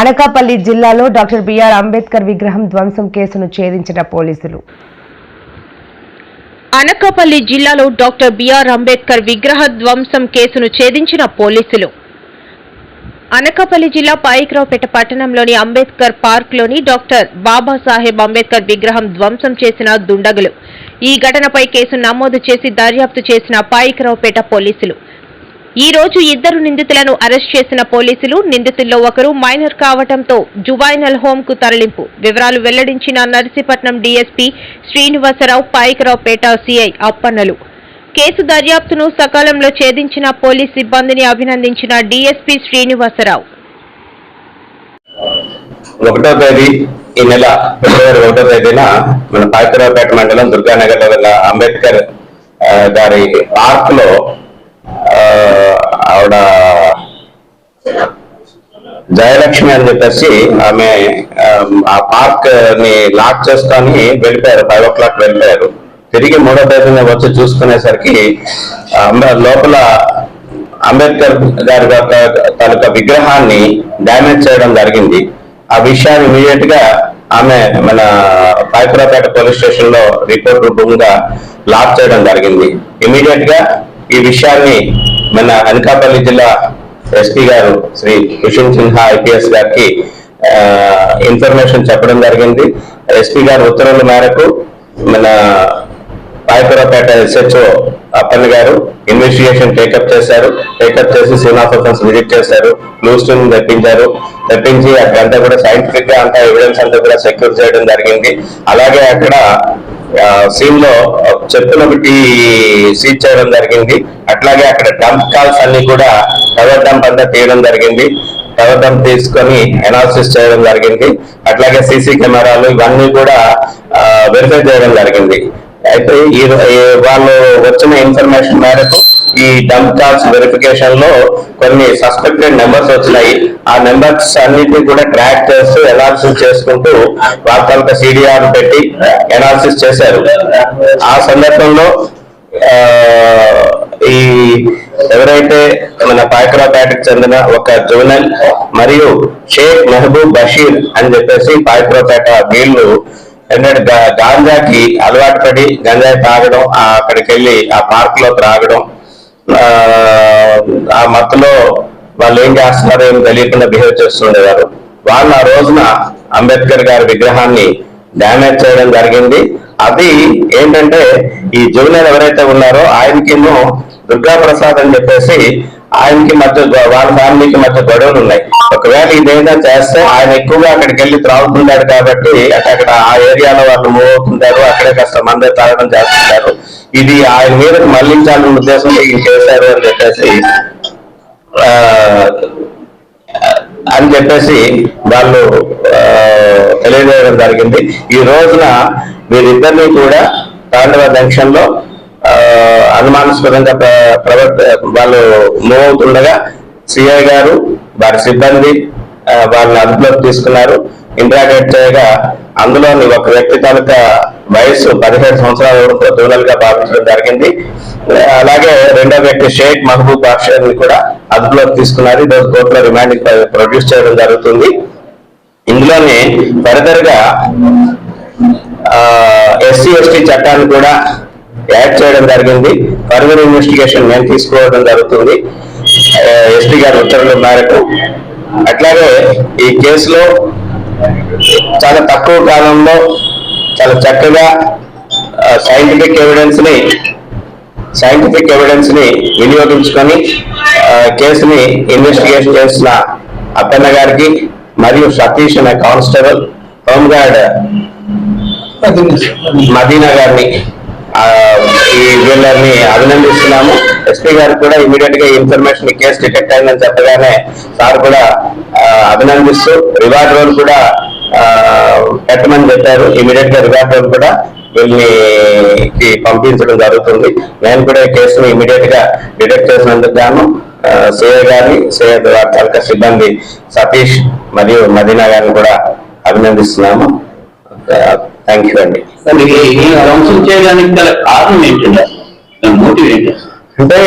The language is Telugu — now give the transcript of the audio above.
అనకాపల్లి జిల్లాలో డాక్టర్ బిఆర్ అంబేద్కర్ విగ్రహం ధ్వంసం కేసును ఛేదించిన పోలీసులు. అనకాపల్లి జిల్లాలో డాక్టర్ బిఆర్ అంబేద్కర్ విగ్రహ ధ్వంసం కేసును ఛేదించిన పోలీసులు. అనకాపల్లి జిల్లా పాయికరావుపేట పట్టణంలోని అంబేద్కర్ పార్క్లోని డాక్టర్ బాబాసాహెబ్ అంబేద్కర్ విగ్రహం ధ్వంసం చేసిన దుండగులు. ఈ ఘటనపై కేసు నమోదు చేసి దర్యాప్తు చేసిన పాయికరావుపేట పోలీసులు ఈ రోజు ఇద్దరు నిందితులను అరెస్ట్ చేసిన పోలీసులు. నిందితుల్లో ఒకరు మైనర్ కావడంతో జువైనల్ హోమ్ కు తరలింపు. వివరాలు వెల్లడించిన నర్సీపట్నం డీఎస్పీ శ్రీనివాసరావు, పాయికరావుపేట సిఐ అప్పన్నలు. కేసు దర్యాప్తును సకాలంలో ఛేదించిన పోలీస్ సిబ్బందిని అభినందించిన డీఎస్పీ శ్రీనివాసరావు. 1వ తేదీ ఈ నెల ఫిబ్రవరి 1వ తేదీన మన పాయికరావుపేట మండలం దుర్గానగర్ లో గల అంబేద్కర్ గారి పార్క్ లో ఆవిడ జయలక్ష్మి అని చెప్పేసి ఆమె ఆ పార్క్ ని లాక్ చేసుకొని వెళ్ళిపోయారు. 5 o'clock వెళ్ళిపోయారు. తిరిగి 3వ తేదీన వచ్చి చూసుకునేసరికి లోపల అంబేద్కర్ గారి తాలూకా విగ్రహాన్ని డ్యామేజ్ చేయడం జరిగింది. ఆ విషయాన్ని ఇమీడియట్ గా ఆమె మన పాయికరావుపేట పోలీస్ స్టేషన్ లో రిపోర్ట్ రూపంగా లాక్ చేయడం జరిగింది. ఇమీడియట్ గా ఈ విషయాన్ని మన అనకాపల్లి జిల్లా ఎస్పీ గారు శ్రీ కుషన్ సిన్హా ఐపీఎస్ గారికి ఇన్ఫర్మేషన్ చెప్పడం జరిగింది. ఎస్పీ గారి ఉత్తర్వుల మేరకు మన పాయికరావుపేట ఎస్హెచ్ఓ అప్పన్న గారు ఇన్వెస్టిగేషన్ టేకప్ చేశారు. టేకప్ చేసి సీన్ ఆఫ్ అఫెన్స్ విజిట్ చేశారు. క్లూస్ టీమ్ తెప్పించి అక్కడంతా కూడా సైంటిఫిక్ గా అంతా ఎవిడెన్స్ అంతా కూడా సెక్యూర్ చేయడం జరిగింది. అలాగే అక్కడ సీన్ లో చెప్పులు ఒకటి సీజ్ చేయడం జరిగింది. అట్లాగే అక్కడ డంప్ కాల్స్ అన్ని కూడా కవర్ డంప్ అంతా తీయడం జరిగింది. కవర్ డంప్ తీసుకొని అనాలిసిస్ చేయడం జరిగింది. అట్లాగే సీసీ కెమెరాలు ఇవన్నీ కూడా వెరిఫై చేయడం జరిగింది. అయితే వాళ్ళు వచ్చిన ఇన్ఫర్మేషన్ మేరకు ఈ డంప్ కాల్స్ వెరిఫికేషన్ లో కొన్ని సస్పెక్టెడ్ నెంబర్స్ వచ్చినాయి. ఆ నెంబర్స్ అన్నింటినీ కూడా ట్రాక్ చేస్తూ అనాలిసిస్ చేసుకుంటూ వార్తలకు సిడిఆర్ పెట్టి అనాలిసిస్ చేశారు. ఆ సందర్భంలో ఈ ఎవరైతే మన పాయికరావుపేటకు చెందిన ఒక జోనల్ మరియు షేక్ మెహబూబ్ బషీర్ అని చెప్పేసి పాయికరావుపేట వీళ్ళు గాంజాకి అలవాటు పడి గంజాయి తాగడం, అక్కడికి వెళ్ళి ఆ పార్క్ లో త్రాగడం, ఆ మత్తులో వాళ్ళు ఏం చేస్తున్నారో ఏం తెలియకుండా బిహేవ్ చేస్తుండేవారు. వాళ్ళు ఆ రోజున అంబేద్కర్ గారి విగ్రహాన్ని డ్యామేజ్ చేయడం జరిగింది. అది ఏంటంటే ఈ జూనియర్ ఎవరైతే ఉన్నారో ఆయనకేమో దుర్గా ప్రసాద్ అని చెప్పేసి ఆయనకి మధ్య వాళ్ళ ఫ్యామిలీకి మధ్య గొడవలు ఉన్నాయి. ఒకవేళ ఇదేదో చేస్తే ఆయన ఎక్కువగా అక్కడికి వెళ్ళి త్రాగుతుంటాడు కాబట్టి అక్కడ ఆ ఏరియాలో వాళ్ళు మూవ్ అవుతుంటారు. అక్కడే కాస్త మంది తాగడం చేస్తుంటారు. ఇది ఆయన మీద మళ్లించాలన్న ఉద్దేశంతో ఇది చేశారు అని చెప్పేసి వాళ్ళు తెలియజేయడం జరిగింది. ఈ రోజున వీరిద్దరినీ కూడా తాండవ జంక్షన్ లో అనుమానాస్పదంగా వాళ్ళు మూవ్ అవుతుండగా సిఐ గారు వారి సిబ్బంది వాళ్ళని అదుపులోకి తీసుకున్నారు. ఇంట్రాగేట్ చేయగా అందులోని ఒక వ్యక్తి తాలూకా వయసు 17 సంవత్సరాల వరకు జోనల్ గా భావించడం జరిగింది. అలాగే రెండో వ్యక్తి షేక్ మహబూబ్ బషీర్ ని కూడా అదుపులోకి తీసుకున్నారు. ఈరోజు కోర్టులో రిమాండ్ ప్రొడ్యూస్ చేయడం జరుగుతుంది. ఇందులోనే ఫర్దర్ గా SC/ST చట్టాన్ని కూడా యాడ్ చేయడం జరిగింది. ఫర్దర్ ఇన్వెస్టిగేషన్ మేము తీసుకోవడం జరుగుతుంది ఎస్పీ గారి ఉత్తర్వుల మేరకు. అట్లాగే ఈ కేసులో చాలా తక్కువ కాలంలో చాలా చక్కగా సైంటిఫిక్ ఎవిడెన్స్ ని వినియోగించుకొని కేసుని ఇన్వెస్టిగేషన్ చేసిన అప్పన్న గారికి మరియు సతీష్ అనే కానిస్టేబుల్, హోంగార్డ్ మదీనా గారిని వీళ్ళని అభినందిస్తున్నాము. ఎస్పీ గారికి కూడా ఇమీడియట్ గా ఇన్ఫర్మేషన్ కేసు డిటెక్ట్ అయిందని చెప్పగానే సార్ కూడా అభినందిస్తూ రివార్డ్ రోల్ కూడా పెట్టమని చెప్పారు. ఇమీడియట్ గా రివార్డ్ రోల్ కూడా వీళ్ళని పంపించడం జరుగుతుంది. నేను కూడా ఈ కేసును ఇమీడియట్ గా డిటెక్ట్ చేసినందుకు గాను సిఐ గారిని, సిఐ తాలూకా సిబ్బంది సతీష్ మరియు మదీనా గారిని కూడా అభినందిస్తున్నాము. థ్యాంక్ యూ అండి. ధ్వంసం చేయడానికి గల కారణం ఏంటంటే మోటివ్ ఏంటి అంటే